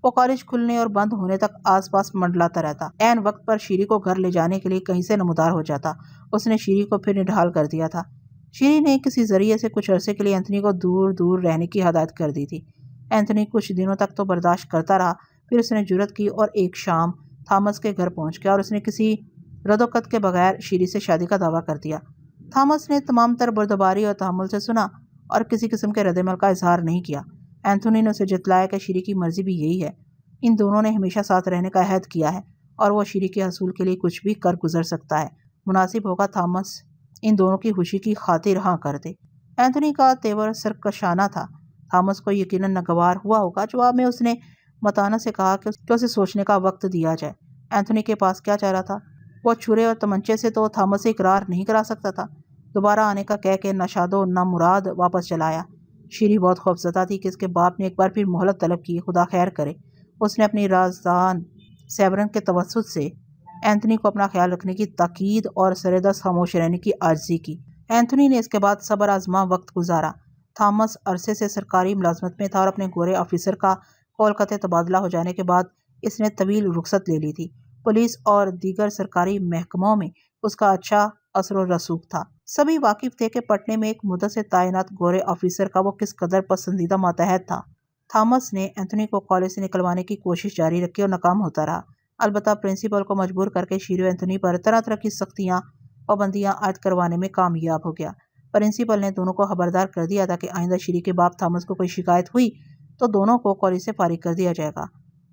وہ کالج کھلنے اور بند ہونے تک آس پاس منڈلاتا رہتا، عین وقت پر شیری کو گھر لے جانے کے لیے کہیں سے نمودار ہو جاتا۔ اس نے شیری کو پھر نڈھال کر دیا تھا۔ شیری نے کسی ذریعے سے کچھ عرصے کے لیے اینتھنی کو دور دور رہنے کی ہدایت کر دی تھی۔ اینتھنی کچھ دنوں تک تو برداشت کرتا رہا، پھر اس نے جرأت کی اور ایک شام تھامس کے گھر پہنچ گیا اور اس نے کسی رد و قت کے بغیر شیری سے شادی کا دعویٰ کر دیا۔ تھامس نے تمام تر بردباری اور تحمل سے سنا اور کسی قسم کے رد عمل کا اظہار نہیں کیا۔ اینتھنی نے اسے جتلایا کہ شیری کی مرضی بھی یہی ہے۔ ان دونوں نے ہمیشہ ساتھ رہنے کا عہد کیا ہے اور وہ شیری کے حصول کے لیے کچھ بھی کر گزر سکتا ہے۔ مناسب ہوگا تھامس ان دونوں کی خوشی کی خاطر ہاں کر دے۔ اینتھنی کا تیور سرکشانہ تھا۔ تھامس کو یقیناً ناگوار ہوا ہوگا۔ جواب میں اس نے متانت سے کہا کہ اسے سوچنے کا وقت دیا جائے۔ اینتھنی کے پاس کیا چارہ تھا؟ وہ چھرے اور تمنچے سے تو تھامس سے اقرار نہیں کرا سکتا تھا۔ دوبارہ آنے کا کہہ کے ناشاد و نامراد واپس چلا آیا۔ شیری بہت خوفزدہ تھی کہ اس کے باپ نے ایک بار پھر مہلت طلب کی، خدا خیر کرے۔ اس نے اپنی رازدان سیورن کے توسط سے اینتھنی کو اپنا خیال رکھنے کی تاکید اور سر دست خاموش رہنے کی عاجزی کی۔ اینتھنی نے اس کے بعد صبر آزما وقت گزارا۔ تھامس عرصے سے سرکاری ملازمت میں تھا اور اپنے گورے آفیسر کا کولکتہ تبادلہ ہو جانے کے بعد اس نے طویل رخصت لے لی تھی۔ پولیس اور دیگر سرکاری محکموں میں اس کا اچھا اثر و رسوخ تھا۔ سبھی واقف تھے کہ پٹنے میں ایک مدت سے تعینات گورے آفیسر کا وہ کس قدر پسندیدہ ماتحت تھا۔ تھامس نے اینتھنی کو کالج سے نکلوانے کی کوشش جاری رکھی اور ناکام ہوتا رہا۔ البتہ پرنسپل کو مجبور کر کے شیری و اینتھنی پر طرح طرح کی سختیاں پابندیاں عائد کروانے میں کامیاب ہو گیا۔ پرنسپل نے دونوں کو خبردار کر دیا تھا کہ آئندہ شیری کے باپ تھامس کو کوئی شکایت ہوئی تو دونوں کو کالج سے فارغ کر دیا جائے گا۔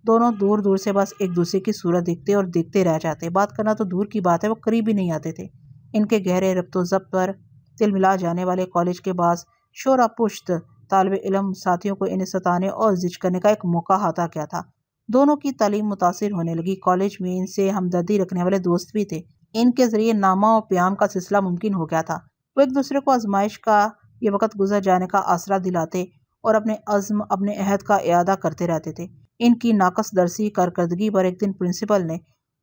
دونوں دور دور سے بس ایک دوسرے کی صورت دیکھتے اور دیکھتے رہ جاتے۔ بات کرنا تو دور کی بات ہے، وہ قریب ہی نہیں آتے تھے۔ ان کے گہرے ربط و ضبط پر تل ملا جانے والے کالج کے بعض شعرا پشت طالب علم ساتھیوں کو انہیں ستانے اور زج کرنے کا ایک موقع ہاتھا کیا تھا۔ دونوں کی تعلیم متاثر ہونے لگی۔ کالج میں ان سے ہمدردی رکھنے والے دوست بھی تھے۔ ان کے ذریعے نامہ و پیام کا سلسلہ ممکن ہو گیا تھا۔ وہ ایک دوسرے کو آزمائش کا یہ وقت گزر جانے کا آسرا دلاتے اور اپنے عزم اپنے عہد کا اعادہ کرتے رہتے تھے۔ ان کی ناقص درسی کارکردگی پر ایک دن پرنسپل نے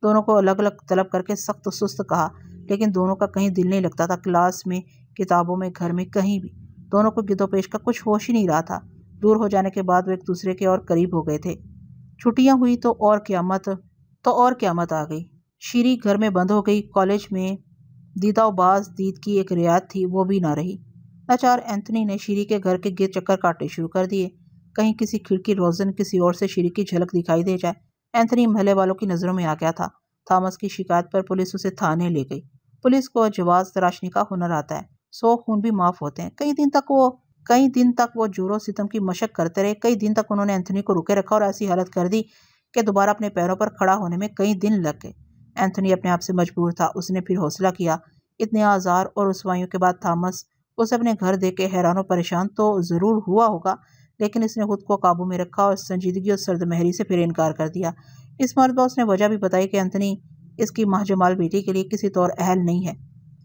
دونوں کو الگ الگ طلب کر کے سخت سست کہا، لیکن دونوں کا کہیں دل نہیں لگتا تھا، کلاس میں، کتابوں میں، گھر میں، کہیں بھی۔ دونوں کو گد و پیش کا کچھ ہوش ہی نہیں رہا تھا۔ دور ہو جانے کے بعد وہ ایک دوسرے کے اور قریب ہو گئے تھے۔ چھٹیاں ہوئی تو اور قیامت آ گئی۔ شیری گھر میں بند ہو گئی۔ کالج میں دیدہ و باز دید کی ایک رعایت تھی، وہ بھی نہ رہی۔ لاچار اینتھنی نے شیری کے گھر کے گرد چکر کاٹنے شروع کر دیے، کہیں کسی کھڑکی روزن کسی اور سے شیری کی جھلک دکھائی دے جائے۔ اینتھنی محلے والوں کی نظروں میں آ گیا تھا۔ تھامس کی شکایت پر پولیس اسے تھانے لے گئی۔ پولیس کو جواز تراشنے کا ہنر آتا ہے، 100 خون بھی معاف ہوتے ہیں۔ کئی دن تک وہ جور و ستم کی مشق کرتے رہے۔ کئی دن تک انہوں نے اینتھنی کو روکے رکھا اور ایسی حالت کر دی کہ دوبارہ اپنے پیروں پر کھڑا ہونے میں کئی دن لگ گئے۔ اینتھنی اپنے آپ سے مجبور تھا۔ اس نے پھر حوصلہ کیا۔ اتنے آزار اور رسوائیوں کے بعد تھامس اسے اپنے گھر دیکھ کے حیران و پریشان تو ضرور ہوا ہوگا، لیکن اس نے خود کو قابو میں رکھا اور سنجیدگی اور سرد مہری سے پھر انکار کر دیا۔ اس مرتبہ اس نے وجہ بھی بتائی کہ اینتھنی اس کی ماہجمال بیٹی کے لیے کسی طور اہل نہیں ہے۔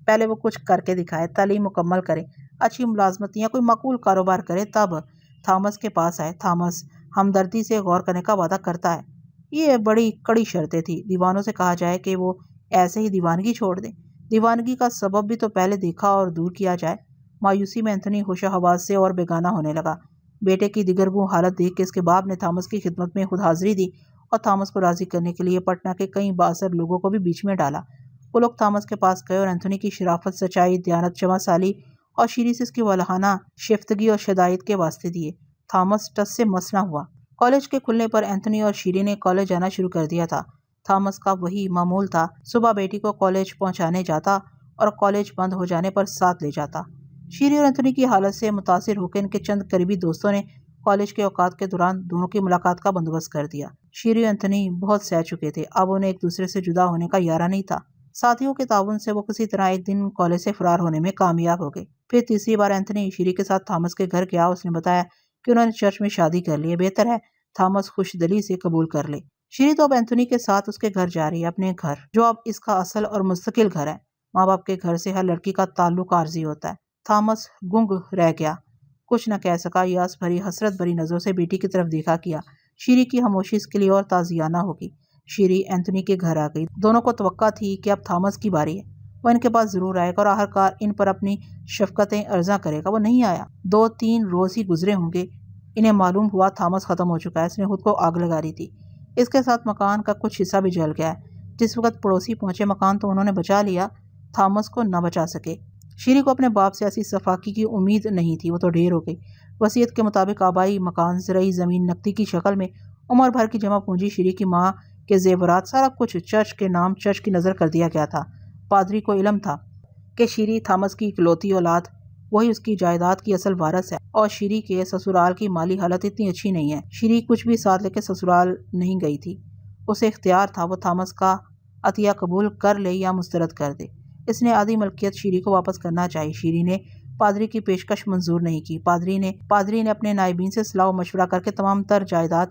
پہلے وہ کچھ کر کے دکھائے، تعلیم مکمل کرے، اچھی ملازمت یا کوئی معقول کاروبار کرے، تب تھامس کے پاس آئے۔ تھامس ہمدردی سے غور کرنے کا وعدہ کرتا ہے۔ یہ بڑی کڑی شرطیں تھی۔ دیوانوں سے کہا جائے کہ وہ ایسے ہی دیوانگی چھوڑ دیں۔ دیوانگی کا سبب بھی تو پہلے دیکھا اور دور کیا جائے۔ مایوسی میں اینتھنی ہوش و حواس سے اور بیگانہ ہونے لگا۔ بیٹے کی دیگرگوں حالت دیکھ کے اس کے باپ نے تھامس کی خدمت میں خود حاضری دی اور تھامس کو راضی کرنے کے لیے پٹنہ کے کئی بااثر لوگوں کو بھی بیچ میں ڈالا۔ وہ لوگ تھامس کے پاس گئے اور اینتھنی کی شرافت، سچائی، دیانت، جمع سالی اور شیری سے اس کی ولہانہ شیفتگی اور شدائد کے واسطے دیے۔ تھامس ٹس سے مس نہ ہوا۔ کالج کے کھلنے پر اینتھنی اور شیری نے کالج جانا شروع کر دیا تھا۔ تھامس کا وہی معمول تھا، صبح بیٹی کو کالج پہنچانے جاتا اور کالج بند ہو جانے پر ساتھ لے جاتا۔ شیری اور اینتھنی کی حالت سے متاثر ہو کے ان کے چند قریبی دوستوں نے کالج کے اوقات کے دوران دونوں کی ملاقات کا بندوبست کر دیا۔ شیری اور اینتھنی بہت سہ چکے تھے، اب انہیں ایک دوسرے سے جدا ہونے کا یارہ نہیں تھا۔ ساتھیوں کے تعاون سے وہ کسی طرح ایک دن کالج سے فرار ہونے میں کامیاب ہو گئے۔ پھر تیسری بار اینتھنی شیری کے ساتھ تھامس کے گھر گیا۔ اس نے بتایا کہ انہوں نے چرچ میں شادی کر لی ہے، بہتر ہے تھامس خوش دلی سے قبول کر لے۔ شیری تو اب اینتھنی کے ساتھ اس کے گھر جا رہی ہے، اپنے گھر، جو اب اس کا اصل اور مستقل گھر ہے۔ ماں باپ کے گھر سے ہر لڑکی کا تعلق عارضی ہوتا ہے۔ تھامس گنگ رہ گیا، کچھ نہ کہہ سکا۔ یاس بھری حسرت بھری نظروں سے بیٹی کی طرف دیکھا کیا۔ شیری کی خاموشی اس کے لیے اور تازیانہ ہوگی۔ شیری اینتھنی کے گھر آ گئی۔ دونوں کو توقع تھی کہ اب تھامس کی باری ہے، وہ ان کے پاس ضرور آئے گا اور آخرکار ان پر اپنی شفقتیں ارزاں کرے گا۔ وہ نہیں آیا۔ 2-3 روز ہی گزرے ہوں گے انہیں معلوم ہوا تھامس ختم ہو چکا ہے، اس نے خود کو آگ لگا لی تھی۔ اس کے ساتھ مکان کا کچھ حصہ بھی جل گیا ہے۔ جس وقت پڑوسی پہنچے مکان تو انہوں نے بچا لیا، تھامس کو نہ بچا سکے۔ شیری کو اپنے باپ سے ایسی صفاقی کی امید نہیں تھی، وہ تو ڈھیر ہو گئی۔ وصیت کے مطابق آبائی مکان، زرعی زمین، نقدی کی شکل میں عمر بھر کی جمع پونجی، شیری کی ماں کے زیورات، سارا کچھ چرچ کے نام، چرچ کی نظر کر دیا گیا تھا۔ پادری کو علم تھا کہ شیری تھامس کی اکلوتی اولاد، وہی اس کی جائیداد کی اصل وارث ہے، اور شیری کے سسرال کی مالی حالت اتنی اچھی نہیں ہے۔ شیری کچھ بھی ساتھ لے کے سسرال نہیں گئی تھی، اسے اختیار تھا وہ تھامس کا عطیہ قبول کر لے یا مسترد کر دے۔ اس نے آدھی ملکیت شیری کو واپس کرنا چاہی۔ شیری نے پادری کی پیشکش منظور نہیں کی۔ پادری نے اپنے نائبین سے صلاح و مشورہ کر کے تمام تر جائیداد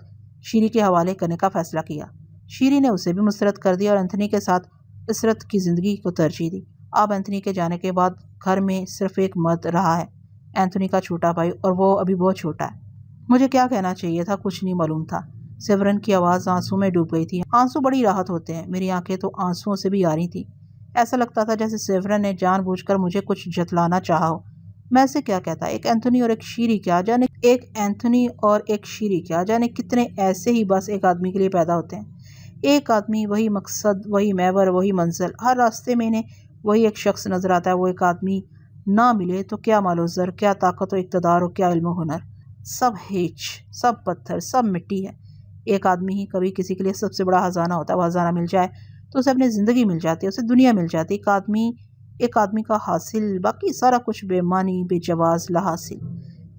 شیری کے حوالے کرنے کا فیصلہ کیا۔ شیری نے اسے بھی مسترد کر دیا اور اینتھنی کے ساتھ عشرت کی زندگی کو ترجیح دی۔ اب اینتھنی کے جانے کے بعد گھر میں صرف ایک مرد رہا ہے، اینتھنی کا چھوٹا بھائی، اور وہ ابھی بہت چھوٹا ہے۔ مجھے کیا کہنا چاہیے تھا، کچھ نہیں معلوم تھا۔ سیورن کی آواز آنسو میں ڈوب گئی تھی۔ آنسو بڑی راحت ہوتے ہیں، میری آنکھیں تو آنسوؤں سے بھی آ رہی تھیں۔ ایسا لگتا تھا جیسے سیورن نے جان بوجھ کر مجھے کچھ جتلانا چاہا ہو۔ میں اسے کیا کہتا، ایک اینتھنی اور ایک شیری، کیا جانے ایک اینتھنی اور ایک شیری، کیا جانے کتنے ایسے ہی بس ایک آدمی کے لیے پیدا ہوتے ہیں۔ ایک آدمی، وہی مقصد، وہی محور، وہی منزل، ہر راستے میں انہیں وہی ایک شخص نظر آتا ہے۔ وہ ایک آدمی نہ ملے تو کیا مال و زر، کیا طاقت و اقتدار و کیا علم و ہنر، سب ہیچ، سب پتھر، سب مٹی ہے۔ ایک آدمی ہی کبھی کسی کے لیے سب سے بڑا خزانہ ہوتا ہے۔ وہ خزانہ مل جائے تو اسے اپنی زندگی مل جاتی ہے، اسے دنیا مل جاتی ہے۔ ایک آدمی کا حاصل، باقی سارا کچھ بے معنی، بے جواز، لا حاصل۔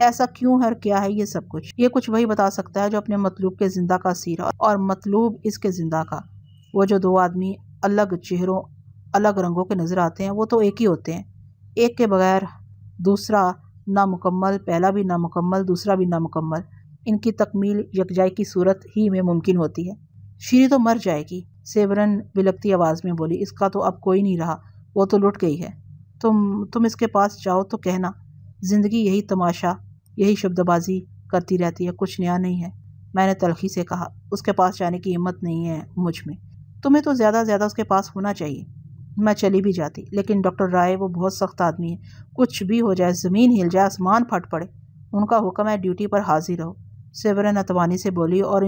ایسا کیوں ہے اور کیا ہے یہ سب کچھ؟ یہ کچھ وہی بتا سکتا ہے جو اپنے مطلوب کے زندہ کا اسیر ہے، اور مطلوب اس کے زندہ کا۔ وہ جو دو آدمی الگ چہروں، الگ رنگوں کے نظر آتے ہیں، وہ تو ایک ہی ہوتے ہیں۔ ایک کے بغیر دوسرا نامکمل، پہلا بھی نامکمل، دوسرا بھی نامکمل۔ ان کی تکمیل یکجائی کی صورت ہی میں ممکن ہوتی ہے۔ شیری تو مر جائے گی، سیورن بلکتی آواز میں بولی۔ اس کا تو اب کوئی نہیں رہا، وہ تو لٹ گئی ہے۔ تم اس کے پاس جاؤ تو کہنا، زندگی یہی تماشا، یہی شبد بازی کرتی رہتی ہے، کچھ نیا نہیں ہے۔ میں نے تلخی سے کہا، اس کے پاس جانے کی ہمت نہیں ہے مجھ میں۔ تمہیں تو زیادہ زیادہ اس کے پاس ہونا چاہیے۔ میں چلی بھی جاتی، لیکن ڈاکٹر رائے وہ بہت سخت آدمی ہے، کچھ بھی ہو جائے، زمین ہل جائے، آسمان پھٹ پڑے، ان کا حکم ہے ڈیوٹی پر حاضر رہو۔ سیورن اتوانی سے بولی، اور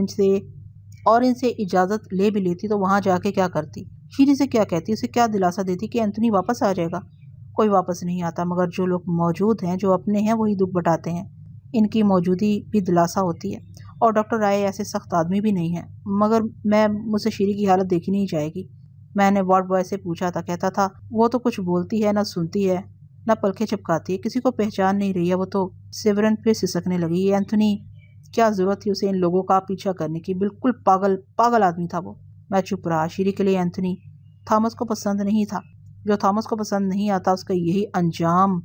ان سے اجازت لے بھی لیتی تو وہاں جا کے کیا کرتی؟ شیری سے کیا کہتی، اسے کیا دلاسا دیتی کہ اینتھنی واپس آ جائے گا؟ کوئی واپس نہیں آتا، مگر جو لوگ موجود ہیں، جو اپنے ہیں، وہی دکھ بٹاتے ہیں۔ ان کی موجودگی بھی دلاسا ہوتی ہے، اور ڈاکٹر رائے ایسے سخت آدمی بھی نہیں ہے۔ مگر مجھ سے شیری کی حالت دیکھی نہیں جائے گی۔ میں نے وارڈ بوائے سے پوچھا تھا، کہتا تھا وہ تو کچھ بولتی ہے، نہ سنتی ہے، نہ پلکیں چپکاتی ہے، کسی کو پہچان نہیں رہی ہے وہ تو۔ سیورن پھر سسکنے لگی۔ یہ اینتھنی، کیا ضرورت تھی اسے ان لوگوں کا پیچھا کرنے کی؟ بالکل پاگل آدمی تھا وہ۔ میں چپ رہا۔ شیری کے لیے اینتھنی تھامس کو پسند نہیں تھا۔ جو تھامس کو پسند نہیں آتا اس کا یہی انجام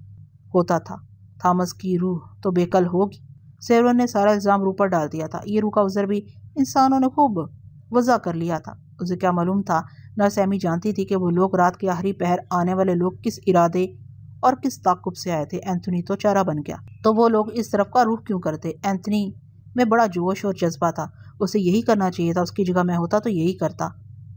ہوتا تھا۔ تھامس کی روح تو بےکل ہوگی۔ سیورن نے سارا الزام روح پر ڈال دیا تھا۔ یہ روح کا عذر بھی انسانوں نے خوب وضع کر لیا تھا۔ اسے کیا معلوم تھا؟ نرس ایمی جانتی تھی کہ وہ لوگ رات کے آخری پہر آنے والے لوگ کس ارادے اور کس تعاقب سے آئے تھے۔ اینتھنی تو چارہ بن گیا، تو وہ لوگ اس طرف کا رخ کیوں کرتے؟ اینتھنی میں بڑا جوش اور جذبہ تھا، اسے یہی کرنا چاہیے تھا۔ اس کی جگہ میں ہوتا تو یہی کرتا۔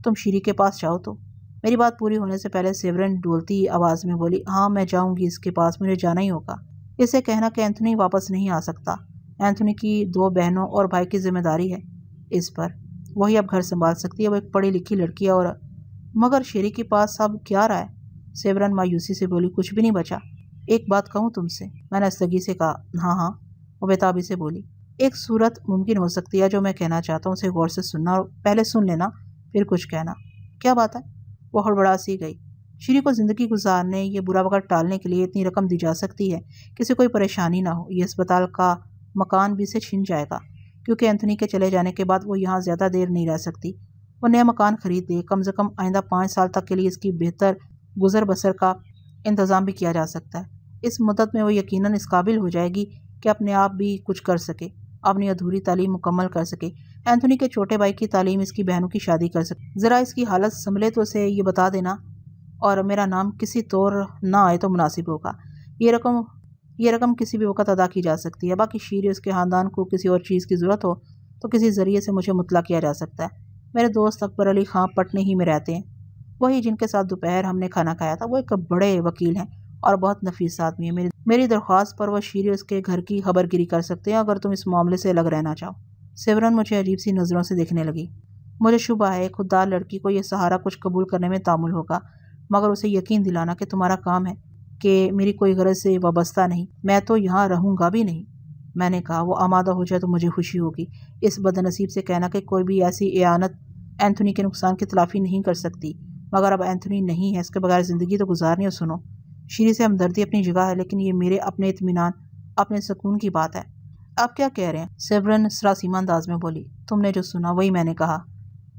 تم شیری کے پاس جاؤ تو۔ میری بات پوری ہونے سے پہلے سیورن ڈولتی آواز میں بولی، ہاں میں جاؤں گی اس کے پاس، مجھے جانا ہی ہوگا۔ اسے کہنا کہ اینتھنی واپس نہیں آ سکتا۔ اینتھنی کی 2 بہنوں اور بھائی کی ذمہ داری ہے اس پر، وہی اب گھر سنبھال سکتی ہے، وہ ایک پڑھی لکھی لڑکی ہے۔ اور مگر شیری کے پاس اب کیا رہا ہے؟ سیورن مایوسی سے بولی، کچھ بھی نہیں بچا۔ ایک بات کہوں تم سے؟ میں نے استگی سے کہا، ہاں۔ وہ بےتابی سے بولی، ایک صورت ممکن ہو سکتی ہے جو میں کہنا چاہتا ہوں، اسے غور سے سننا، اور پہلے سن لینا پھر کچھ کہنا۔ کیا بات ہے؟ وہ ہڑبڑا سی گئی۔ شیری کو زندگی گزارنے، یہ برا وقت ٹالنے کے لیے اتنی رقم دی جا سکتی ہے کہ اسے کوئی پریشانی نہ ہو۔ یہ اسپتال کا مکان بھی اسے چھن جائے گا، کیونکہ اینتھنی کے چلے جانے کے بعد وہ یہاں زیادہ دیر نہیں رہ سکتی۔ وہ نیا مکان خرید دے، کم سے کم آئندہ 5 سال تک کے لیے اس کی بہتر گزر بسر کا انتظام بھی کیا جا سکتا ہے۔ اس مدت میں وہ یقیناً اس قابل ہو جائے گی کہ اپنے آپ بھی کچھ کر سکے، اپنی ادھوری تعلیم مکمل کر سکے، اینتھنی کے چھوٹے بھائی کی تعلیم، اس کی بہنوں کی شادی کر سکے۔ ذرا اس کی حالت سنبھلے تو اسے یہ بتا دینا، اور میرا نام کسی طور نہ آئے تو مناسب ہوگا۔ یہ رقم کسی بھی وقت ادا کی جا سکتی ہے۔ باقی شیری، اس کے خاندان کو کسی اور چیز کی ضرورت ہو تو کسی ذریعے سے مجھے مطلع کیا جا سکتا ہے۔ میرے دوست اکبر علی خان پٹنے ہی میں رہتے ہیں، وہی جن کے ساتھ دوپہر ہم نے کھانا کھایا تھا۔ وہ ایک بڑے وکیل ہیں، اور بہت نفیس آدمی ہے۔ میری درخواست پر وہ شیری اس کے گھر کی خبر گیری کر سکتے ہیں اگر تم اس معاملے سے الگ رہنا چاہو۔ سیورن مجھے عجیب سی نظروں سے دیکھنے لگی۔ مجھے شبہ ہے خوددار لڑکی کو یہ سہارا کچھ قبول کرنے میں تعمل ہوگا، مگر اسے یقین دلانا کہ تمہارا کام ہے کہ میری کوئی غرض سے وابستہ نہیں، میں تو یہاں رہوں گا بھی نہیں۔ میں نے کہا وہ آمادہ ہو جائے تو مجھے خوشی ہوگی۔ اس بد نصیب سے کہنا کہ کوئی بھی ایسی اعانت اینتھونی کے نقصان کی تلافی نہیں کر سکتی، مگر اب اینتھونی نہیں ہے، اس کے بغیر زندگی تو گزارنی ہو۔ سنو، شیری سے ہمدردی اپنی جگہ ہے، لیکن یہ میرے اپنے اطمینان، اپنے سکون کی بات ہے۔ آپ کیا کہہ رہے ہیں؟ سیورن سراسیمہ انداز میں بولی۔ تم نے جو سنا وہی میں نے کہا،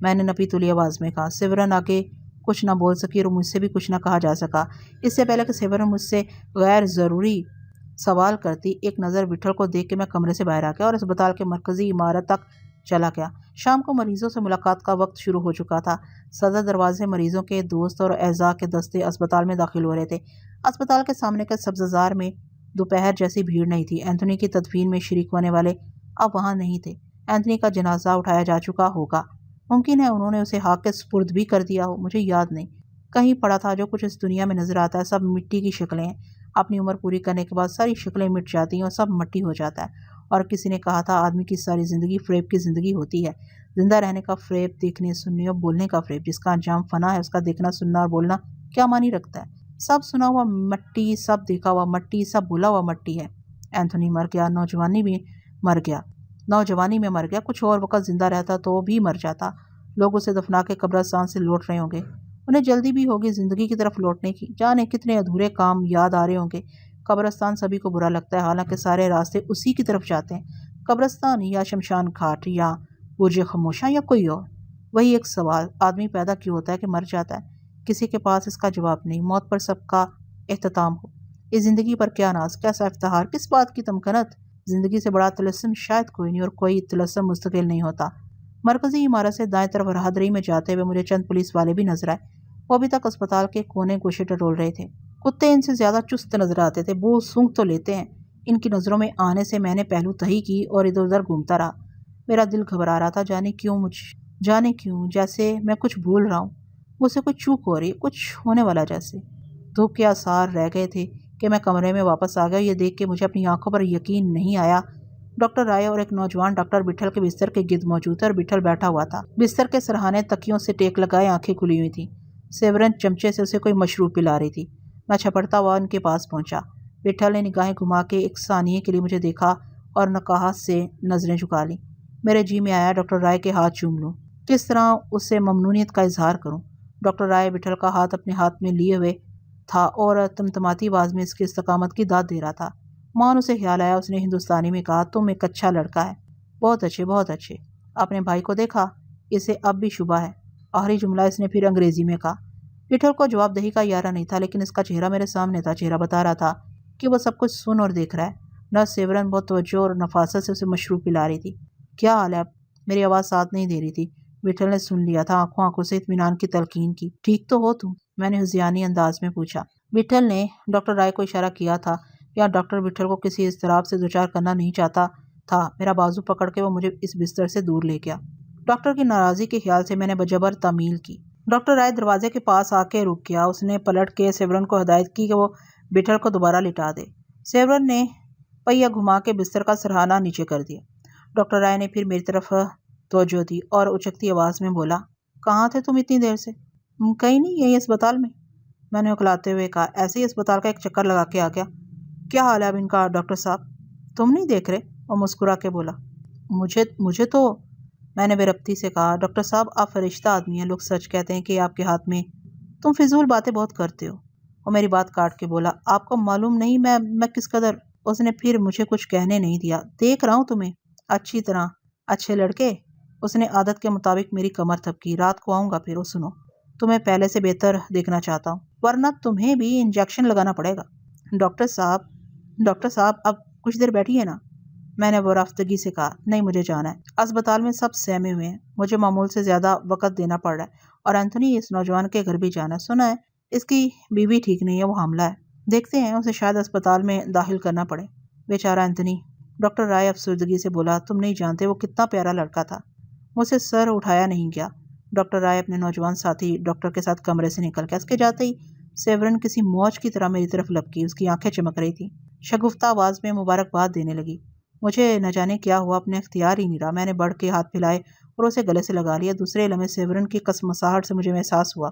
میں نے نپی تلی آواز میں کہا۔ سیورن آگے کچھ نہ بول سکی اور مجھ سے بھی کچھ نہ کہا جا سکا۔ اس سے پہلے کہ سیورن مجھ سے غیر ضروری سوال کرتی، ایک نظر وٹھل کو دیکھ کے میں کمرے سے باہر آ گیا اور اسپتال کے مرکزی عمارت تک چلا گیا۔ شام کو مریضوں سے ملاقات کا وقت شروع ہو چکا تھا۔ صدر دروازے مریضوں کے دوست اور اعزاء کے دستے اسپتال میں داخل ہو رہے تھے۔ اسپتال کے سامنے کے سبززار میں دوپہر جیسی بھیڑ نہیں تھی۔ اینتھونی کی تدفین میں شریک ہونے والے اب وہاں نہیں تھے۔ اینتھونی کا جنازہ اٹھایا جا چکا ہوگا، ممکن ہے انہوں نے اسے خاک کے سپرد بھی کر دیا ہو، مجھے یاد نہیں۔ کہیں پڑا تھا جو کچھ اس دنیا میں نظر آتا ہے سب مٹی کی شکلیں ہیں، اپنی عمر پوری کرنے کے بعد ساری شکلیں مٹ جاتی ہیں اور سب مٹی ہو جاتا ہے۔ اور کسی نے کہا تھا آدمی کی ساری زندگی فریب کی زندگی ہوتی ہے، زندہ رہنے کا فریب، دیکھنے سننے اور بولنے کا فریب، جس کا انجام فنا ہے اس کا دیکھنا سننا اور بولنا کیا معنی رکھتا ہے؟ سب سنا ہوا مٹی، سب دیکھا ہوا مٹی، سب بولا ہوا مٹی ہے۔ اینتھونی مر گیا، نوجوانی میں مر گیا، کچھ اور وقت زندہ رہتا تو بھی مر جاتا۔ لوگ اسے دفنا کے قبرستان سے لوٹ رہے ہوں گے، انہیں جلدی بھی ہوگی زندگی کی طرف لوٹنے کی، جانے کتنے ادھورے کام یاد آ رہے ہوں گے۔ قبرستان سبھی کو برا لگتا ہے، حالانکہ سارے راستے اسی کی طرف جاتے ہیں، قبرستان یا شمشان گھاٹ یا برج خاموشاں یا کوئی اور۔ وہی ایک سوال، آدمی پیدا کیوں ہوتا ہے کہ مر جاتا ہے؟ کسی کے پاس اس کا جواب نہیں۔ موت پر سب کا اختتام ہو، اس زندگی پر کیا ناز، کیسا افتخار، کس بات کی تمکنت؟ زندگی سے بڑا طلسم شاید کوئی نہیں، اور کوئی طلسم مستقل نہیں ہوتا۔ مرکزی عمارت سے دائیں طرف راہدری میں جاتے ہوئے مجھے چند پولیس والے بھی نظر آئے، وہ ابھی تک اسپتال کے کونے گوشے ٹٹول رہے تھے۔ کتے ان سے زیادہ چست نظر آتے تھے، وہ سونگھ تو لیتے ہیں۔ ان کی نظروں میں آنے سے میں نے پہلو تہی کی اور ادھر ادھر گھومتا رہا۔ میرا دل گھبرا رہا تھا، جانے کیوں جیسے میں کچھ بھول رہا ہوں، مجھ سے کوئی چوک ہو رہی ہے، کچھ ہونے والا جیسے۔ دھوپ کے آثار رہ گئے تھے کہ میں کمرے میں واپس آ گیا۔ یہ دیکھ کے مجھے اپنی آنکھوں پر یقین نہیں آیا۔ ڈاکٹر رائے اور ایک نوجوان ڈاکٹر بٹھل کے بستر کے گرد موجود تھے اور بٹھل بیٹھا ہوا تھا، بستر کے سرہانے تکیوں سے ٹیک لگائے، آنکھیں کھلی ہوئی تھیں۔ سیورن چمچے سے اسے کوئی مشروب پلا رہی تھی۔ میں چھپڑتا ہوا ان کے پاس پہنچا۔ بٹھل نے نگاہیں گھما کے ایک ثانیے کے لیے مجھے دیکھا اور نقاہت سے نظریں جھکا لیں۔ میرے جی میں آیا ڈاکٹر رائے کے ہاتھ چوم لوں، کس طرح اس سے ممنونیت کا اظہار کروں۔ ڈاکٹر رائے بٹھل کا ہاتھ اپنے ہاتھ میں لیے ہوئے تھا اور تمتماتی آواز میں اس کی استقامت کی داد دے رہا تھا۔ مان اسے خیال آیا، اس نے ہندوستانی میں کہا، تم ایک اچھا لڑکا ہے، بہت اچھے بہت اچھے۔ اپنے بھائی کو دیکھا؟ اسے اب بھی شبہ ہے۔ آخری جملہ اس نے پھر انگریزی میں کہا۔ بٹھل کو جواب دہی کا ارادہ نہیں تھا، لیکن اس کا چہرہ میرے سامنے تھا، چہرہ بتا رہا تھا کہ وہ سب کچھ سن اور دیکھ رہا ہے۔ نرس سیورن بہت توجہ اور نفاست سے اسے مشروب پلا رہی تھی۔ کیا حال ہے؟ میری آواز ساتھ نہیں دے رہی تھی۔ بٹھل نے سن لیا تھا، آنکھوں سے اطمینان کی تلقین کی۔ ٹھیک تو ہو تم؟ میں نے ہذیانی انداز میں پوچھا۔ بٹھل نے ڈاکٹر رائے کو اشارہ کیا تھا، یا ڈاکٹر بٹھل کو کسی اضطراب سے دوچار کرنا نہیں چاہتا تھا۔ میرا بازو پکڑ کے وہ مجھے اس بستر سے دور لے گیا۔ ڈاکٹر کی ناراضی کے خیال سے میں نے بجبر تعمیل کی۔ ڈاکٹر رائے دروازے کے پاس آ کے رک گیا۔ اس نے پلٹ کے سیورن کو ہدایت کی کہ وہ بٹھل کو دوبارہ لٹا دے۔ سیورن نے پہیہ گھما کے بستر کا سرہانہ نیچے کر دیا۔ ڈاکٹر رائے نے پھر میری طرف توجہ دی اور اچکتی آواز میں بولا، کہاں تھے تم اتنی دیر سے؟ کہیں نہیں، یہی اسپتال میں۔ میں نے اکلاتے ہوئے کہا، ایسے ہی اسپتال کا ایک چکر لگا کے آ گیا۔ کیا حال ہے اب ان کا ڈاکٹر صاحب؟ تم نہیں دیکھ رہے؟ وہ مسکرا کے بولا۔ مجھے تو، میں نے بے ربطی سے کہا، ڈاکٹر صاحب آپ فرشتہ آدمی ہیں، لوگ سچ کہتے ہیں کہ آپ کے ہاتھ میں، تم فضول باتیں بہت کرتے ہو۔ وہ میری بات کاٹ کے بولا، آپ کو معلوم نہیں میں کس قدر۔ اس نے پھر مجھے کچھ کہنے نہیں دیا۔ دیکھ رہا ہوں تمہیں اچھی طرح، اچھے لڑکے۔ اس نے عادت کے مطابق میری کمر تھپکی۔ رات کو آؤں گا پھر، وہ سنو، تمہیں پہلے سے بہتر دیکھنا چاہتا ہوں، ورنہ تمہیں بھی انجیکشن لگانا پڑے گا۔ ڈاکٹر صاحب اب کچھ دیر بیٹھی ہے نا؟ میں نے وہ رفتگی سے کہا، نہیں مجھے جانا ہے، اسپتال میں سب سہمے ہوئے ہیں، مجھے معمول سے زیادہ وقت دینا پڑ رہا ہے، اور اینتھونی اس نوجوان کے گھر بھی جانا ہے۔ سنا ہے اس کی بیوی ٹھیک نہیں ہے، وہ حاملہ ہے، دیکھتے ہیں اسے شاید اسپتال میں داخل کرنا پڑے، بیچارہ اینتھونی۔ ڈاکٹر رائے افسردگی سے بولا، تم نہیں جانتے وہ کتنا پیارا لڑکا تھا، مجھ سے سر اٹھایا نہیں گیا۔ ڈاکٹر رائے اپنے نوجوان ساتھی ڈاکٹر کے ساتھ کمرے سے نکل گیا۔ اس کے جاتے ہی سیورن کسی موج کی طرح میری طرف لپکی، اس کی آنکھیں چمک رہی تھیں، شگفتہ آواز میں مبارکباد دینے لگی۔ مجھے نہ جانے کیا ہوا، اپنے اختیار ہی نہیں رہا، میں نے بڑھ کے ہاتھ پھیلائے اور اسے گلے سے لگا لیا۔ دوسرے لمحے سیورن کی کسمساہٹ سے مجھے احساس ہوا،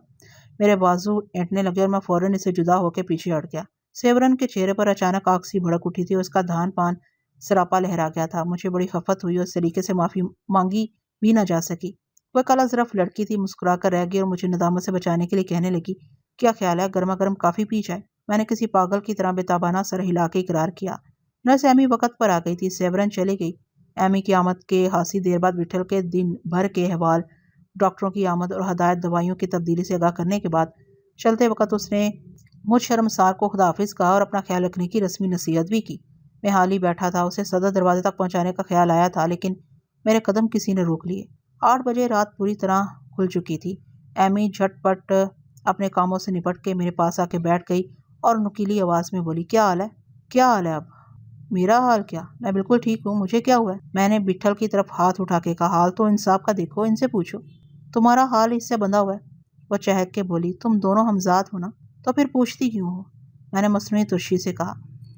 میرے بازو اینٹنے لگے اور میں فوراً اسے جدا ہو کے پیچھے ہٹ گیا۔ سیورن کے چہرے پر اچانک آگ سی بھڑک اٹھی تھی اور اس کا دھان پان سراپا لہرا گیا تھا۔ مجھے بڑی خفت ہوئی اور اس طریقے سے معافی مانگی بھی نہ جا سکی۔ وہ ایک الازرف لڑکی تھی، مسکرا کر رہ گئی اور مجھے ندامت سے بچانے کے لیے کہنے لگی، کیا خیال ہے گرما گرم کافی پی جائے؟ میں نے کسی پاگل کی طرح بے تابانہ سر ہلا کے اقرار کیا۔ نرس ایمی وقت پر آ گئی تھی، سیورن چلی گئی۔ ایمی کی آمد کے خاصی دیر بعد وٹھل کے دن بھر کے احوال، ڈاکٹروں کی آمد اور ہدایت دوائیوں کی تبدیلی سے آگاہ کرنے کے بعد چلتے وقت اس نے مجھ شرمسار کو خدا حافظ کہا اور اپنا خیال رکھنے کی رسمی نصیحت بھی کی۔ میں حال ہی بیٹھا تھا، اسے صدر دروازے تک پہنچانے کا خیال آیا تھا، لیکن میرے قدم کسی نے روک لیے۔ 8 بجے رات پوری طرح کھل چکی تھی۔ ایمی جھٹ پٹ اپنے کاموں سے نپٹ کے میرے پاس آ کے بیٹھ گئی اور نکیلی آواز میں بولی، کیا حال ہے؟ کیا حال ہے اب؟ میرا حال کیا؟ میں بالکل ٹھیک ہوں، مجھے کیا ہوا ہے؟ میں نے بٹھل کی طرف ہاتھ اٹھا کے کہا، حال تو انصاف کا دیکھو، ان سے پوچھو، تمہارا حال اس سے بندھا ہوا ہے۔ وہ چہک کے بولی، تم دونوں ہمزاد ہو نا، تو پھر پوچھتی کیوں ہو؟ میں نے مصنوعی ترشی سے کہا،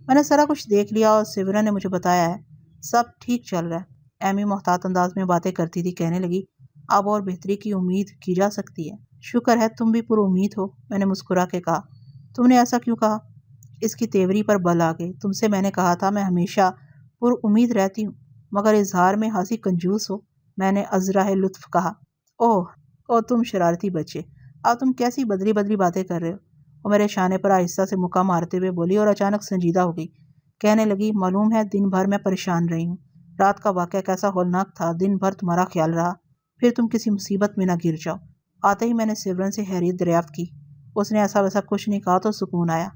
میں نے سارا کچھ دیکھ لیا اور سیورن نے مجھے بتایا ہے، سب ٹھیک چل رہا ہے۔ ایمی محتاط انداز میں باتیں کرتی تھی، کہنے لگی، اب اور بہتری کی امید کی جا سکتی ہے۔ شکر ہے تم بھی پر امید ہو، میں نے مسکرا کے کہا۔ تم نے ایسا کیوں کہا؟ اس کی تیوری پر بل آ گئے۔ تم سے میں نے کہا تھا میں ہمیشہ پر امید رہتی ہوں، مگر اظہار میں ہنسی کنجوس ہو، میں نے ازراہ لطف کہا۔ اوہ تم شرارتی بچے، اب تم کیسی بدلی بدلی باتیں کر رہے ہو؟ وہ میرے شانے پر آہستہ سے مکہ مارتے ہوئے بولی اور اچانک سنجیدہ ہو گئی، کہنے لگی، معلوم ہے دن بھر میں پریشان رہی ہوں، رات کا واقعہ کیسا ہولناک تھا، دن بھر تمہارا خیال رہا، پھر تم کسی مصیبت میں نہ گر جاؤ۔ آتے ہی میں نے سیورن سے خیریت دریافت کی، اس نے ایسا ویسا کچھ نہیں کہا تو سکون آیا۔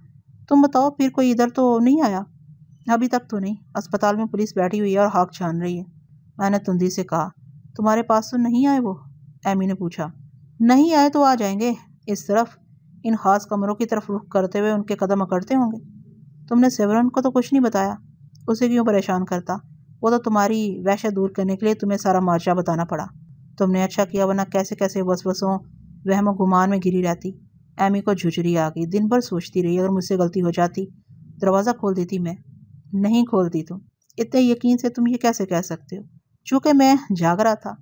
تم بتاؤ پھر کوئی ادھر تو نہیں آیا؟ ابھی تک تو نہیں، اسپتال میں پولیس بیٹھی ہوئی ہے اور ہاک چھان رہی ہے، میں نے تندی سے کہا۔ تمہارے پاس تو نہیں آئے وہ؟ ایمی نے پوچھا۔ نہیں آئے تو آ جائیں گے، اس طرف ان خاص کمروں کی طرف رخ کرتے ہوئے ان کے قدم اکڑتے ہوں گے۔ تم نے سیورن کو تو کچھ نہیں بتایا؟ اسے کیوں پریشان کرتا، وہ تو تمہاری وحشت دور کرنے کے لیے تمہیں سارا ماجرا بتانا پڑا۔ تم نے اچھا کیا، ورنہ کیسے کیسے وسوسوں وہم و گمان میں گری رہتی۔ ایمی کو جھجری آ گئی، دن بھر سوچتی رہی، اگر مجھ سے غلطی ہو جاتی دروازہ کھول دیتی میں۔ نہیں کھولتی تم، اتنے یقین سے تم یہ کیسے کہہ سکتے ہو؟ چونکہ میں جاگ رہا تھا،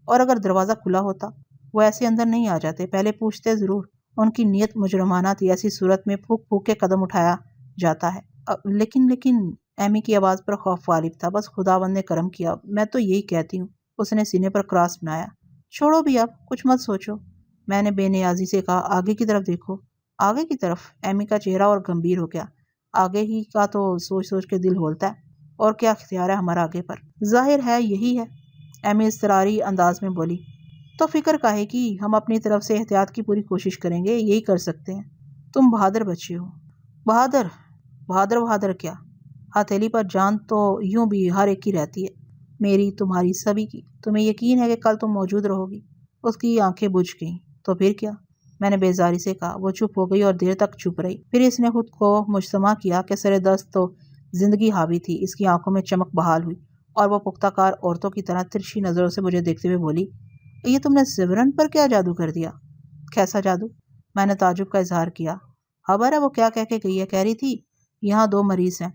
اور اگر دروازہ کھلا ہوتا وہ ایسے اندر نہیں آ جاتے، پہلے پوچھتے ضرور۔ ان کی نیت مجرمانہ تھی، ایسی صورت میں پھونک پھونک کے قدم اٹھایا جاتا ہے۔ لیکن ایمی کی آواز پر خوف غالب تھا۔ بس خداوند نے کرم کیا، میں تو یہی کہتی ہوں۔ اس نے سینے پر کراس بنایا۔ چھوڑو بھی اب، کچھ مت سوچو، میں نے بے نیازی سے کہا، آگے کی طرف دیکھو۔ آگے کی طرف؟ ایمی کا چہرہ اور گمبھیر ہو گیا۔ آگے ہی کا تو سوچ سوچ کے دل ہولتا ہے، اور کیا اختیار ہے ہمارا آگے پر؟ ظاہر ہے یہی ہے، ایمی اضطراری انداز میں بولی۔ تو فکر کاہے کی، ہم اپنی طرف سے احتیاط کی پوری کوشش کریں گے، یہی کر سکتے ہیں۔ تم بہادر بچے ہو۔ بہادر؟ بہادر کیا؟ ہتھیلی پر جان تو یوں بھی ہر ایک کی رہتی ہے، میری، تمہاری، سبھی کی۔ تمہیں یقین ہے کہ کل تم موجود رہو گی؟ اس کی آنکھیں بجھ گئیں۔ تو پھر کیا؟ میں نے بیزاری سے کہا۔ وہ چپ ہو گئی اور دیر تک چپ رہی، پھر اس نے خود کو مجسمہ کیا کہ سر دست تو زندگی حاوی تھی۔ اس کی آنکھوں میں چمک بحال ہوئی اور وہ پختہ کار عورتوں کی طرح ترچھی نظروں سے مجھے دیکھتے ہوئے بولی، یہ تم نے سیورن پر کیا جادو کر دیا؟ کیسا جادو؟ میں نے تعجب کا اظہار کیا۔ خبر ہے وہ کیا کہہ کے گئی ہے؟ کہہ رہی تھی یہاں 2 مریض ہیں،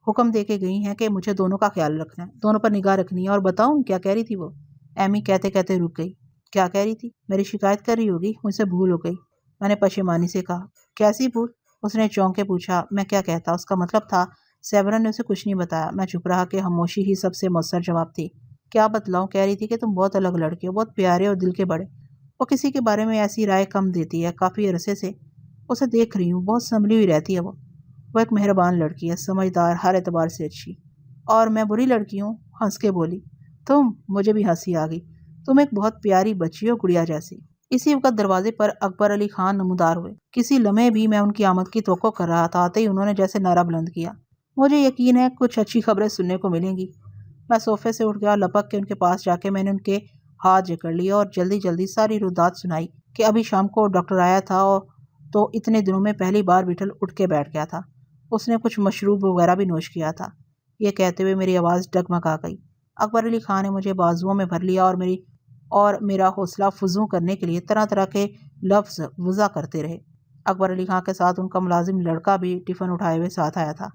حکم دے کے گئی ہیں کہ مجھے دونوں کا خیال رکھنا ہے، دونوں پر نگاہ رکھنی ہے۔ اور بتاؤں کیا کہہ رہی تھی وہ؟ ایمی کہتے کہتے رک گئی۔ کیا کہہ رہی تھی؟ میری شکایت کر رہی ہوگی، مجھ سے بھول ہو گئی، میں نے پشیمانی سے کہا۔ کیسی بھول؟ اس نے چونک کے پوچھا۔ میں کیا کہتا، اس کا مطلب تھا سیورن نے اسے کچھ نہیں بتایا۔ میں چپ رہا کہ خاموشی ہی سب سے مؤثر جواب تھی۔ کیا بتلاؤں؟ کہہ رہی تھی کہ تم بہت الگ لڑکے ہو، بہت پیارے اور دل کے بڑے۔ وہ کسی کے بارے میں ایسی رائے کم دیتی ہے، کافی عرصے سے اسے دیکھ رہی ہوں، بہت سنبھلی ہوئی رہتی ہے وہ ایک مہربان لڑکی ہے، سمجھدار، ہر اعتبار سے اچھی۔ اور میں بری لڑکی ہوں؟ ہنس کے بولی۔ تم؟ مجھے بھی ہنسی آ گئی۔ تم ایک بہت پیاری بچی ہو، گڑیا جیسی۔ اسی وقت دروازے پر اکبر علی خان نمودار ہوئے۔ کسی لمحے بھی میں ان کی آمد کی توقع کر رہا تھا، آتے ہی انہوں نے جیسے نعرہ بلند کیا، مجھے یقین ہے کچھ اچھی خبریں سننے کو ملیں گی۔ میں صوفے سے اٹھ گیا، لپک کے ان کے پاس جا کے میں نے ان کے ہاتھ جکڑ لیے اور جلدی جلدی ساری رودات سنائی کہ ابھی شام کو ڈاکٹر آیا تھا تو اتنے دنوں میں پہلی بار بٹھل اٹھ کے بیٹھ گیا تھا، اس نے کچھ مشروب وغیرہ بھی نوش کیا تھا۔ یہ کہتے ہوئے میری آواز ڈگمگا گئی۔ اکبر علی خان نے مجھے بازوؤں میں بھر لیا اور میرا حوصلہ فزوں کرنے کے لیے طرح طرح کے لفظ وضع کرتے رہے۔ اکبر علی خان کے ساتھ ان کا ملازم لڑکا بھی ٹفن اٹھائے ہوئے ساتھ آیا تھا۔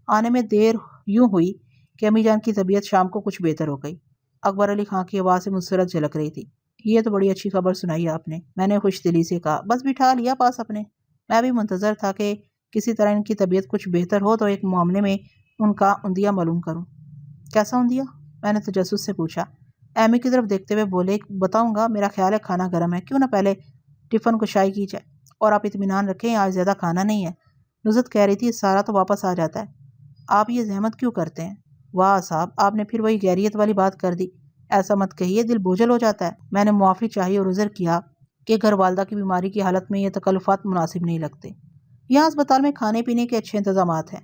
آنے میں دیر یوں ہوئی کہ امی جان کی طبیعت شام کو کچھ بہتر ہو گئی۔ اکبر علی خان کی آواز سے مسرت جھلک رہی تھی۔ یہ تو بڑی اچھی خبر سنائی آپ نے، میں نے خوش دلی سے کہا۔ بس بٹھا لیا پاس اپنے، میں بھی منتظر تھا کہ کسی طرح ان کی طبیعت کچھ بہتر ہو تو ایک معاملے میں ان کا عندیہ معلوم کروں۔ کیسا عندیہ؟ میں نے تجسس سے پوچھا۔ ایمی کی طرف دیکھتے ہوئے بولے، بتاؤں گا، میرا خیال ہے کھانا گرم ہے، کیوں نہ پہلے ٹفن کو شائع کی جائے، اور آپ اطمینان رکھیں آج زیادہ کھانا نہیں ہے۔ نصرت کہہ رہی تھی سارا تو واپس آ جاتا ہے، آپ یہ زحمت کیوں کرتے ہیں؟ واہ صاحب، آپ نے پھر وہی غیریت والی بات کر دی، ایسا مت کہیے، دل بوجھل ہو جاتا ہے۔ میں نے معافی چاہی اور عذر کیا کہ گھر والدہ کی بیماری کی حالت میں یہ تکلفات مناسب نہیں لگتے۔ یہاں اسپتال میں کھانے پینے کے اچھے انتظامات ہیں،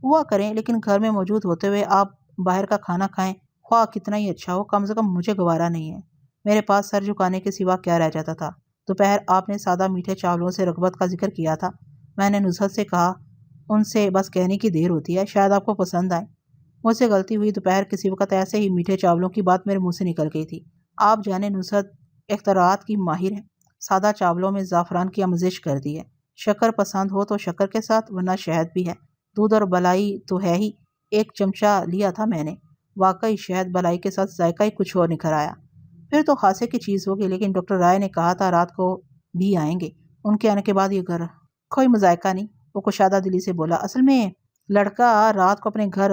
ہوا کریں، لیکن گھر میں موجود ہوتے ہوئے آپ باہر کا کھانا کھائیں، خواہ کتنا ہی اچھا ہو، کم سے کم مجھے گوارا نہیں ہے۔ میرے پاس سر جھکانے کے سوا کیا رہ جاتا تھا۔ دوپہر آپ نے سادہ میٹھے چاولوں سے رغبت کا ذکر کیا تھا، میں نے نصرت سے کہا، ان سے بس کہنے کی دیر ہوتی ہے، شاید آپ کو پسند آئے۔ مجھ سے غلطی ہوئی، دوپہر کسی وقت ایسے ہی میٹھے چاولوں کی بات میرے منہ سے نکل گئی تھی۔ آپ جانے نصرت اختراعات کی ماہر ہیں، سادہ چاولوں میں زعفران کی آمیزش کر دی ہے، شکر پسند ہو تو شکر کے ساتھ، ورنہ شہد بھی ہے، دودھ اور بلائی تو ہے ہی، ایک چمچہ لیا تھا میں نے، واقعی شہد بلائی کے ساتھ ذائقہ ہی کچھ اور نکھر آیا۔ پھر تو خاصے کی چیز ہوگی، لیکن ڈاکٹر رائے نے کہا تھا رات کو بھی آئیں گے، ان کے آنے کے بعد یہ گھر کوئی مذائقہ نہیں، وہ کشادہ دلی سے بولا۔ اصل میں لڑکا رات کو اپنے گھر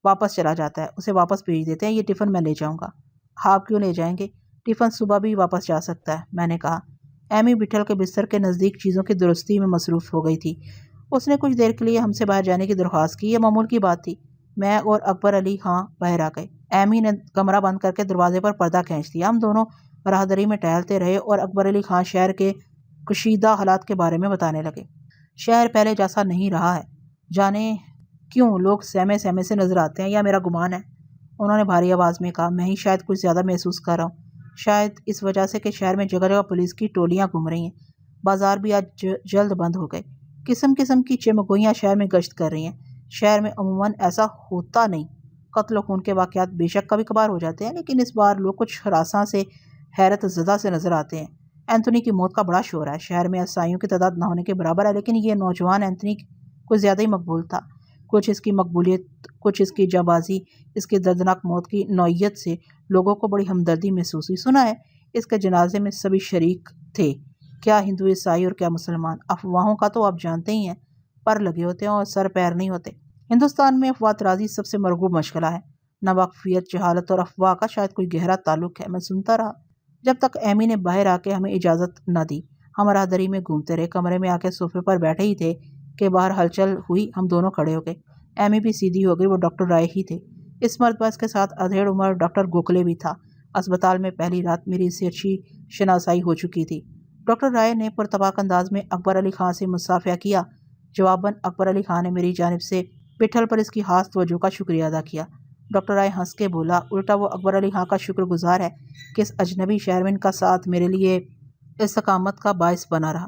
واپس چلا جاتا ہے، اسے واپس بھیج دیتے ہیں، یہ ٹفن میں لے جاؤں گا۔ آپ کیوں لے جائیں گے؟ ٹفن صبح بھی واپس جا سکتا ہے، میں نے کہا۔ ایمی بٹھل کے بستر کے نزدیک چیزوں کی درستی میں مصروف ہو گئی تھی۔ اس نے کچھ دیر کے لیے ہم سے باہر جانے کی درخواست کی، یہ معمول کی بات تھی۔ میں اور اکبر علی خان باہر آ گئے۔ ایمی نے کمرہ بند کر کے دروازے پر پردہ کھینچ دیا۔ ہم دونوں راہداری میں ٹہلتے رہے اور اکبر علی خان شہر کے کشیدہ حالات کے بارے میں بتانے لگے۔ شہر پہلے جیسا نہیں رہا ہے، جانے کیوں لوگ سہمے سہمے سے نظر آتے ہیں، یا میرا گمان ہے، انہوں نے بھاری آواز میں کہا۔ میں ہی شاید کچھ زیادہ محسوس کر رہا ہوں، شاید اس وجہ سے کہ شہر میں جگہ جگہ پولیس کی ٹولیاں گھوم رہی ہیں، بازار بھی آج جلد بند ہو گئے، قسم قسم کی چمگوئیاں شہر میں گشت کر رہی ہیں۔ شہر میں عموماً ایسا ہوتا نہیں، قتل و خون کے واقعات بے شک کبھی کبھار ہو جاتے ہیں، لیکن اس بار لوگ کچھ ہراساں سے، حیرت زدہ سے نظر آتے ہیں۔ اینتھونی کی موت کا بڑا شور ہے، شہر میں عیسائیوں کی تعداد نہ ہونے کے برابر ہے، لیکن یہ نوجوان اینتھونی کچھ زیادہ ہی مقبول تھا۔ کچھ اس کی مقبولیت، کچھ اس کی جانبازی، اس کی دردناک موت کی نوعیت سے لوگوں کو بڑی ہمدردی محسوس ہوئی۔ سنا ہے اس کے جنازے میں سبھی شریک تھے، کیا ہندو عیسائی اور کیا مسلمان۔ افواہوں کا تو آپ جانتے ہی ہیں، پر لگے ہوتے ہیں اور سر پیر نہیں ہوتے۔ ہندوستان میں افواہ ترازی سب سے مرغوب مشغلہ ہے۔ ناواقفیت، جہالت اور افواہ کا شاید کوئی گہرا تعلق ہے۔ میں سنتا رہا جب تک ایمی نے باہر آ کے ہمیں اجازت نہ دی۔ ہم راہداری میں گھومتے رہے، کمرے میں آ کے صوفے پر بیٹھے ہی تھے کہ باہر ہلچل ہوئی، ہم دونوں کھڑے ہو گئے۔ ایمی بھی سیدھی ہو گئی، وہ ڈاکٹر رائے ہی تھے۔ اس مرتبہ اس کے ساتھ ادھیڑ عمر ڈاکٹر گوکھلے بھی تھا۔ اسپتال میں پہلی رات میری اس سے اچھی شناسائی ہو چکی تھی۔ ڈاکٹر رائے نے پرتپاک انداز میں اکبر علی خان سے مصافحہ کیا۔ جواباً اکبر علی خان نے میری جانب سے پٹھل پر اس کی خاص توجہ کا شکریہ ادا کیا۔ ڈاکٹر رائے ہنس کے بولا، الٹا وہ اکبر علی خان کا شکر گزار ہے کہ اس اجنبی شہر میں ان کا ساتھ میرے لیے استقامت کا باعث بنا رہا۔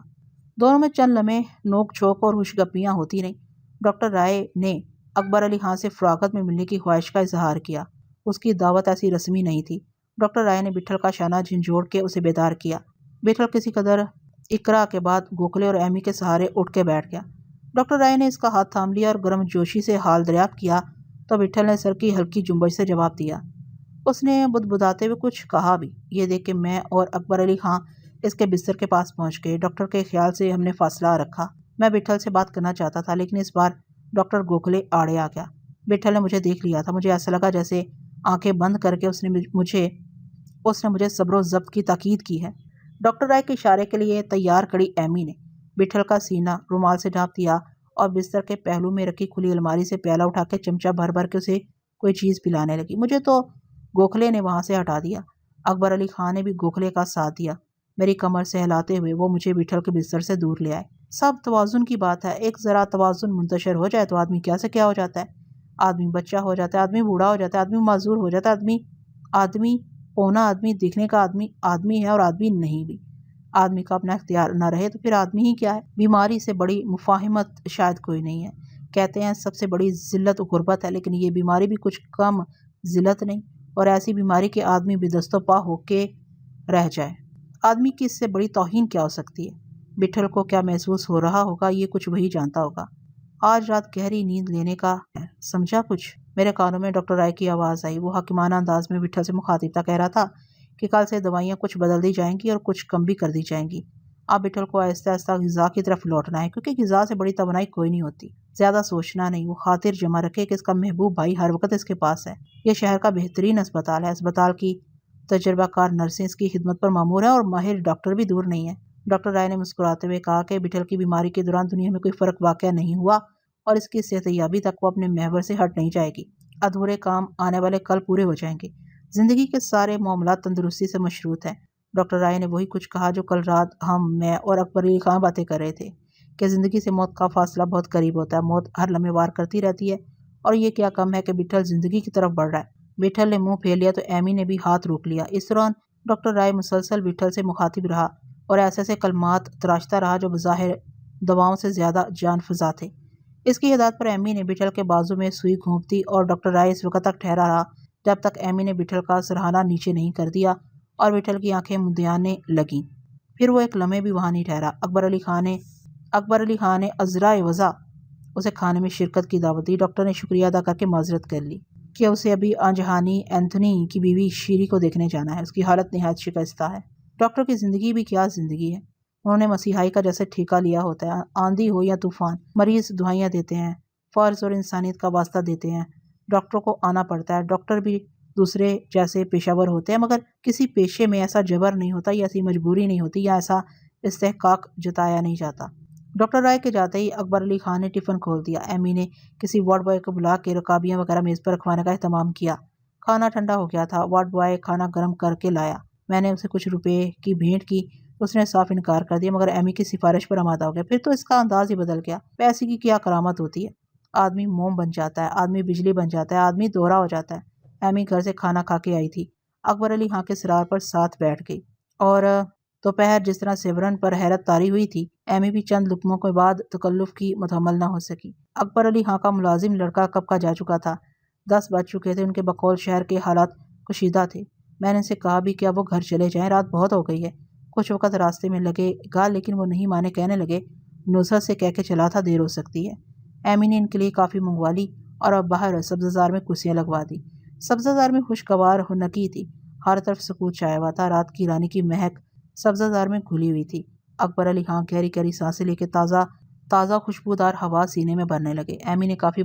دونوں میں چند لمحے نوک جھوک اور ہوش گپیاں ہوتی رہیں۔ ڈاکٹر رائے نے اکبر علی خان سے فراغت میں ملنے کی خواہش کا اظہار کیا۔ اس کی دعوت ایسی رسمی نہیں تھی۔ ڈاکٹر رائے نے بٹھل کا شانہ جھنجھوڑ کے اسے بیدار کیا۔ بٹھل کسی قدر اقرا کے بعد گوکھلے اور ایمی کے سہارے اٹھ کے بیٹھ گیا۔ ڈاکٹر رائے نے اس کا ہاتھ تھام لیا اور گرم جوشی سے حال دریافت کیا تو بٹھل نے سر کی ہلکی جنبش سے جواب دیا۔ اس نے بدبداتے ہوئے کچھ کہا بھی، یہ دیکھ کہ میں اور اکبر علی خان اس کے بستر کے پاس پہنچ گئے۔ ڈاکٹر کے خیال سے ہم نے فاصلہ رکھا۔ میں بٹھل سے بات کرنا چاہتا تھا، لیکن اس بار ڈاکٹر گوکھلے آڑے آ گیا۔ بٹھل نے مجھے دیکھ لیا تھا، مجھے ایسا لگا جیسے آنکھیں بند کر کے اس نے مجھے صبر و ضبط کی تاکید کی ہے۔ ڈاکٹر رائے کے اشارے کے لیے تیار کھڑی ایمی نے بٹھل کا سینہ رومال سے ڈھانپ دیا اور بستر کے پہلو میں رکھی کھلی الماری سے پیالہ اٹھا کے چمچہ بھر بھر کے اسے کوئی چیز پلانے لگی۔ مجھے تو گوکھلے نے وہاں سے ہٹا دیا۔ اکبر علی خان نے بھی گوکھلے کا ساتھ دیا۔ میری کمر سے ہلاتے ہوئے وہ مجھے بٹھل کے بستر سے دور لے آئے۔ سب توازن کی بات ہے، ایک ذرا توازن منتشر ہو جائے تو آدمی کیا سے کیا ہو جاتا ہے۔ آدمی بچہ ہو جاتا ہے، آدمی بوڑھا ہو جاتا ہے، آدمی معذور ہو جاتا ہے، آدمی پونا آدمی دکھنے کا آدمی ہے اور آدمی نہیں بھی۔ آدمی کا اپنا اختیار نہ رہے تو پھر آدمی ہی کیا ہے؟ بیماری سے بڑی مفاہمت شاید کوئی نہیں ہے۔ کہتے ہیں سب سے بڑی ذلت غربت ہے، لیکن یہ بیماری بھی کچھ کم ذلت نہیں، اور ایسی بیماری کہ آدمی بے دست و پا ہو کے رہ جائے۔ آدمی کی اس سے بڑی توہین کیا ہو سکتی ہے؟ بٹھل کو کیا محسوس ہو رہا ہوگا یہ کچھ وہی جانتا ہوگا۔ آج رات گہری نیند لینے کا ہے، سمجھا کچھ؟ میرے کانوں میں ڈاکٹر رائے کی آواز آئی۔ وہ حکیمانہ انداز میں بٹھل سے مخاطب کہہ رہا تھا کہ کل سے دوائیاں کچھ بدل دی جائیں گی اور کچھ کم بھی کر دی جائیں گی۔ اب بٹھل کو آہستہ آہستہ غذا کی طرف لوٹنا ہے، کیونکہ غذا سے بڑی توانائی کوئی نہیں ہوتی۔ زیادہ سوچنا نہیں، وہ خاطر جمع رکھے کہ اس کا محبوب بھائی ہر وقت اس کے پاس ہے۔ یہ شہر کا بہترین اسپتال ہے، اسپتال کی تجربہ کار نرسیں اس کی خدمت پر مامور ہیں اور ماہر ڈاکٹر بھی دور نہیں ہے۔ ڈاکٹر رائے نے مسکراتے ہوئے کہا کہ بٹھل کی بیماری کے دوران دنیا میں کوئی فرق واقع نہیں ہوا اور اس کی صحت یابی تک وہ اپنے محور سے ہٹ نہیں جائے گی۔ ادھورے کام آنے والے کل پورے ہو جائیں گے۔ زندگی کے سارے معاملات تندرستی سے مشروط ہیں۔ ڈاکٹر رائے نے وہی کچھ کہا جو کل رات میں اور اکبر علی خان باتیں کر رہے تھے کہ زندگی سے موت کا فاصلہ بہت قریب ہوتا ہے، موت ہر لمحے وار کرتی رہتی ہے، اور یہ کیا کم ہے کہ بٹھل زندگی کی طرف بڑھ رہا ہے۔ بٹھل نے منہ پھیر لیا تو ایمی نے بھی ہاتھ روک لیا۔ اس دوران ڈاکٹر رائے مسلسل بٹھل سے مخاطب رہا اور ایسے کلمات تراشتا رہا جو بظاہر دواؤں سے زیادہ جان فزا تھے۔ اس کی ہدایت پر ایمی نے بٹھل کے بازو میں سوئی گھونپ دی اور ڈاکٹر رائے اس وقت تک ٹھہرا رہا جب تک ایمی نے بٹھل کا سرہانہ نیچے نہیں کر دیا اور بٹھل کی آنکھیں مندیانے لگیں۔ پھر وہ ایک لمحے بھی وہاں نہیں ٹھہرا۔ اکبر علی خان نے عذرائے وضع اسے کھانے میں شرکت کی دعوت دی۔ ڈاکٹر نے شکریہ ادا کر کے معذرت کر لی کہ اسے ابھی آنجہانی اینتھونی کی بیوی شیری کو دیکھنے جانا ہے، اس کی حالت نہایت شکستہ ہے۔ ڈاکٹر کی زندگی بھی کیا زندگی ہے، انہوں نے مسیحائی کا جیسے ٹھیکہ لیا ہوتا ہے، آندھی ہو یا طوفان، مریض دعائیاں دیتے ہیں، فرض اور انسانیت کا واسطہ دیتے ہیں، ڈاکٹروں کو آنا پڑتا ہے۔ ڈاکٹر بھی دوسرے جیسے پیشہ ور ہوتے ہیں، مگر کسی پیشے میں ایسا جبر نہیں ہوتا یا ایسی مجبوری نہیں ہوتی یا ایسا استحقاق جتایا نہیں جاتا۔ ڈاکٹر رائے کے جاتے ہی اکبر علی خان نے ٹفن کھول دیا۔ ایمی نے کسی وارڈ بوائے کو بلا کے رکابیاں وغیرہ میز پر رکھوانے کا اہتمام کیا۔ کھانا ٹھنڈا ہو گیا تھا، وارڈ بوائے کھانا گرم کر کے لایا۔ میں نے اسے کچھ روپے کی بھیٹ کی، اس نے صاف انکار کر دیا، مگر ایمی کی سفارش پر آمادہ ہو گیا۔ پھر تو اس کا انداز ہی بدل گیا۔ پیسے کی کیا کرامت ہوتی ہے، آدمی موم بن جاتا ہے، آدمی بجلی بن جاتا ہے، آدمی دوہرا ہو جاتا ہے۔ ایمی گھر سے کھانا کھا کے آئی تھی، اکبر علی خان کے سرار پر ساتھ بیٹھ گئی، اور دوپہر جس طرح سیورن پر حیرت طاری ہوئی تھی، ایمی بھی چند لقموں کے بعد تکلف کی متحمل نہ ہو سکی۔ اکبر علی خان کا ملازم لڑکا کب کا جا چکا تھا، 10 بج چکے تھے۔ ان کے بقول شہر کے حالات کشیدہ تھے۔ میں نے ان سے کہا بھی کہ اب وہ گھر چلے جائیں، رات بہت ہو گئی ہے۔ کچھ وقت راستے میں لگے گا، لیکن وہ نہیں مانے، کہنے لگے نصرت سے کہہ کے چلا تھا، دیر ہو سکتی ہے۔ ایمی نے ان کے لیے کافی منگوا لی اور اب باہر سبزہ زار میں کرسیاں لگوا دی۔ سبزہ زار میں خوشگوار ہنکی تھی، ہر طرف سکوت چھایا ہوا تھا، رات کی رانی کی مہک سبزہ زار میں گھلی ہوئی تھی۔ اکبر علی خان گہری گہری سانسیں لے کے تازہ خوشبودار ہوا سینے میں بھرنے لگے۔ ایمی نے کافی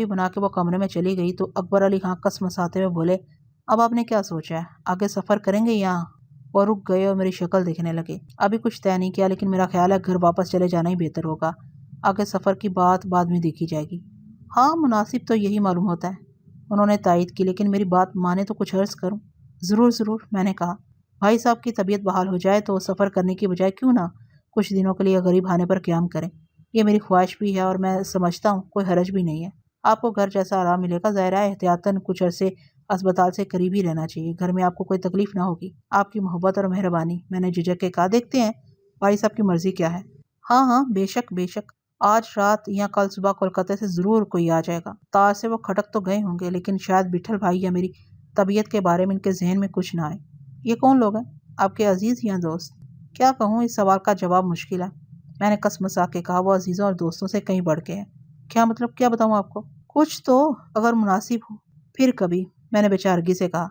بنا کے وہ کمرے میں چلی گئی تو اکبر علی خان کسمساتے ہوئے بولے، اب آپ نے کیا سوچا ہے، آگے سفر کریں گے یا؟ وہ رک گئے اور میری شکل دیکھنے لگے۔ ابھی کچھ طے نہیں کیا، لیکن میرا خیال ہے گھر واپس چلے جانا ہی بہتر ہوگا، آگے سفر کی بات بعد میں دیکھی جائے گی۔ ہاں، مناسب تو یہی معلوم ہوتا ہے، انہوں نے تائید کی، لیکن میری بات مانے تو کچھ عرض کروں۔ ضرور، میں نے کہا، بھائی صاحب کی طبیعت بحال ہو جائے تو سفر کرنے کی بجائے کیوں نہ کچھ دنوں کے لیے غریب خانے پر قیام کریں۔ یہ میری خواہش بھی ہے اور میں سمجھتا ہوں کوئی حرج بھی نہیں ہے۔ آپ کو گھر جیسا آرام ملے گا، ظاہر ہے احتیاطاً کچھ عرصے اسپتال سے قریب ہی رہنا چاہیے، گھر میں آپ کو کوئی تکلیف نہ ہوگی۔ آپ کی محبت اور مہربانی۔ میں نے جھجک کے کہا، دیکھتے ہیں بھائی صاحب کی مرضی کیا ہے۔ ہاں، بے شک، آج رات یا کل صبح کولکتہ سے ضرور کوئی آ جائے گا۔ تار سے وہ کھٹک تو گئے ہوں گے، لیکن شاید بٹھل بھائی یا میری طبیعت کے بارے میں ان کے ذہن میں کچھ نہ آئے۔ یہ کون لوگ ہیں، آپ کے عزیز یا دوست؟ کیا کہوں، اس سوال کا جواب مشکل ہے، میں نے کسمسا کے کہا۔ وہ عزیزوں اور دوستوں سے کہیں بڑھ کے ہیں۔ کیا مطلب، کیا بتاؤں آپ کو؟ کچھ تو، اگر مناسب ہو پھر کبھی، میں نے بیچارگی سے کہا۔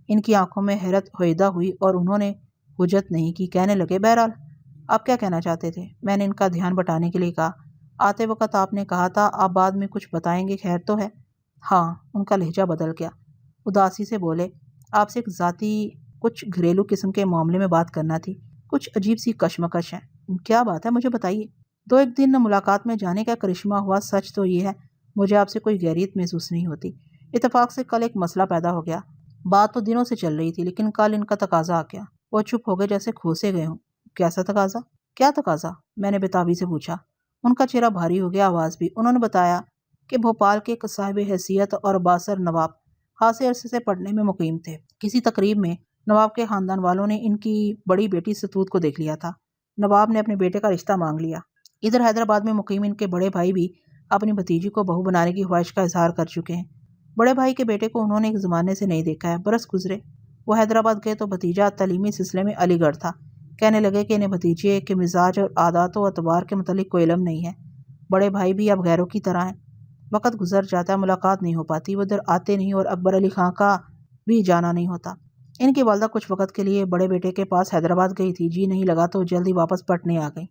ان کی آنکھوں میں حیرت ہوئیدہ ہوئی اور انہوں نے حجت نہیں کی، کہنے لگے، بہرحال آپ کیا کہنا چاہتے تھے؟ میں نے ان کا دھیان بٹانے کے لیے کہا، آتے وقت آپ نے کہا تھا آپ بعد میں کچھ بتائیں گے، خیر تو ہے؟ ہاں، ان کا لہجہ بدل گیا، اداسی سے بولے، آپ سے ایک ذاتی کچھ گھریلو قسم کے معاملے میں بات کرنا تھی، کچھ عجیب سی کشمکش ہے۔ کیا بات ہے، مجھے بتائیے۔ 2-1 دن ملاقات میں جانے کا کرشمہ ہوا، سچ تو یہ ہے مجھے آپ سے کوئی غیریت محسوس نہیں ہوتی۔ اتفاق سے کل ایک مسئلہ پیدا ہو گیا، بات تو دنوں سے چل رہی تھی، لیکن کل ان کا تقاضا آ گیا۔ وہ چپ ہو گئے جیسے کھوسے گئے ہوں۔ کیسا تقاضا؟ کیا تقاضا؟ میں نے بےتابی سے پوچھا۔ ان کا چہرہ بھاری ہو گیا، آواز بھی۔ انہوں نے بتایا کہ بھوپال کے ایک صاحب حیثیت اور باثر نواب خاصے عرصے سے پٹنے میں مقیم تھے۔ کسی تقریب میں نواب کے خاندان والوں نے ان کی بڑی بیٹی ستوت کو دیکھ لیا تھا۔ نواب نے اپنے بیٹے کا رشتہ مانگ لیا۔ ادھر حیدرآباد میں مقیم ان کے بڑے بھائی بھی اپنی بھتیجی کو بہو بنانے کی خواہش کا اظہار کر چکے ہیں۔ بڑے بھائی کے بیٹے کو انہوں نے ایک زمانے سے نہیں دیکھا ہے، برس گزرے وہ حیدرآباد گئے تو بھتیجا تعلیمی سلسلے میں علی گڑھ تھا۔ کہنے لگے کہ انہیں بھتیجے کے مزاج اور عادات و اعتبار کے متعلق کوئی علم نہیں ہے۔ بڑے بھائی بھی اب غیروں کی طرح ہیں۔ وقت گزر جاتا ہے، ملاقات نہیں ہو پاتی، وہ ادھر آتے نہیں اور اکبر علی خان کا بھی جانا نہیں ہوتا۔ ان کی والدہ کچھ وقت کے لیے بڑے بیٹے کے پاس حیدرآباد گئی تھی، جی نہیں لگا تو جلدی واپس پٹنے آ گئی۔